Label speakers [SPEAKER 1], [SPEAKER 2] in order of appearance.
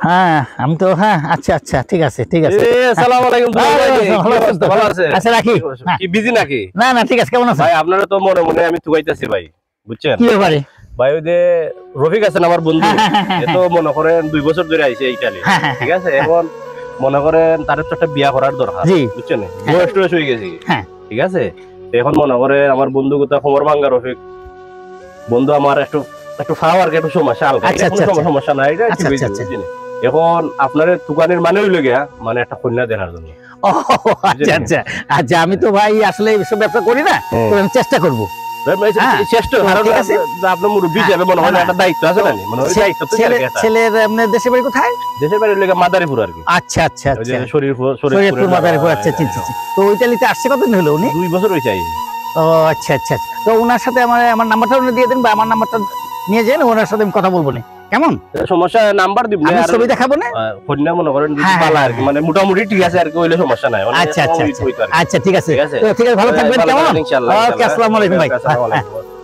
[SPEAKER 1] হ্যাঁ আমি তো হ্যাঁ আচ্ছা আচ্ছা ঠিক আছে ঠিক আছে
[SPEAKER 2] আসসালামু আলাইকুম ভাই, কি অবস্থা, ভালো আছেন?
[SPEAKER 1] আচ্ছা রাখি
[SPEAKER 2] কি বিজি নাকি?
[SPEAKER 1] না না ঠিক আছে কেমন আছেন
[SPEAKER 2] ভাই আপনারা তো মনে মনে আমি তুগাইতেছি ভাই, বুঝছেন?
[SPEAKER 1] কি ব্যাপারে
[SPEAKER 2] ভাই ওই যে রফিক আছেন আমার বন্ধু,
[SPEAKER 1] হ্যাঁ,
[SPEAKER 2] এ তো মনে করেন 2 বছর ধরে আইছে ইটালি, ঠিক আছে? এখন মনে করেন তার তো একটা বিয়া করার দরকার,
[SPEAKER 1] জি
[SPEAKER 2] বুঝছেন? বয়স টয়স হয়ে গেছে,
[SPEAKER 1] হ্যাঁ
[SPEAKER 2] ঠিক আছে? এখন মনে করেন আমার বন্ধু কথা খবর ভাঙ্গা রফিক বন্ধু আমার একটু একটু ফাওয়ার একটু সমস্যা হালকা,
[SPEAKER 1] আচ্ছা,
[SPEAKER 2] এটা কোনো
[SPEAKER 1] আচ্ছা,
[SPEAKER 2] সমস্যা নাই, এটা
[SPEAKER 1] আচ্ছা,
[SPEAKER 2] ঠিক
[SPEAKER 1] আচ্ছা,
[SPEAKER 2] হয়েছে, বুঝছেন? এখন আপনার দোকানের মানে হইলো গিয়া মানে একটা কন্যা দেখার জন্য।
[SPEAKER 1] ও আচ্ছা আচ্ছা আচ্ছা আমি তো ভাই আসলে এইসব ব্যবসা করি না তো আমি চেষ্টা করব
[SPEAKER 2] চেষ্টা
[SPEAKER 1] হ্যাঁ, ঠিক আছে।
[SPEAKER 2] আপনার মুরব্বী হিসেবে মনে হয় একটা দায়িত্ব আছে না, মানে ওই দায়িত্ব তো
[SPEAKER 1] ছেলের আপনার দেশের বাড়ি কোথায়
[SPEAKER 2] দেশের বাড়ির লেগে মাদারীপুর আর কি।
[SPEAKER 1] আচ্ছা আচ্ছা
[SPEAKER 2] ওই যে
[SPEAKER 1] আচ্ছা
[SPEAKER 2] শরীরপুর
[SPEAKER 1] মাদারীপুর আচ্ছা চিনছি তো ইতালিতে আসছে কতদিন হলো উনি
[SPEAKER 2] 2 বছর হয়েছে।
[SPEAKER 1] ও আচ্ছা আচ্ছা আচ্ছা। তো ওনার সাথে আমার নাম্বারটা উনি দিয়ে দেন বা আমার নাম্বারটা নিয়ে যান ওনার সাথে আমি কথা বলবো না কেমন
[SPEAKER 2] সমস্যা নাম্বার দিব
[SPEAKER 1] আমি ছবি দেখাবো না
[SPEAKER 2] কন্যা মনে করেন যদি
[SPEAKER 1] হ্যাঁ,
[SPEAKER 2] পালা আর কি, মানে মোটামুটি ঠিক আছে আর কি, হইলে সমস্যা নাই।
[SPEAKER 1] আচ্ছা আচ্ছা আচ্ছা আচ্ছা ঠিক আছে
[SPEAKER 2] ঠিক আছে,
[SPEAKER 1] তো ঠিক আছে ভালো থাকবেন কেমন
[SPEAKER 2] ইনশাআল্লাহ।
[SPEAKER 1] ওকে আসসালামু আলাইকুম ভাই
[SPEAKER 2] আসসালামু আলাইকুম।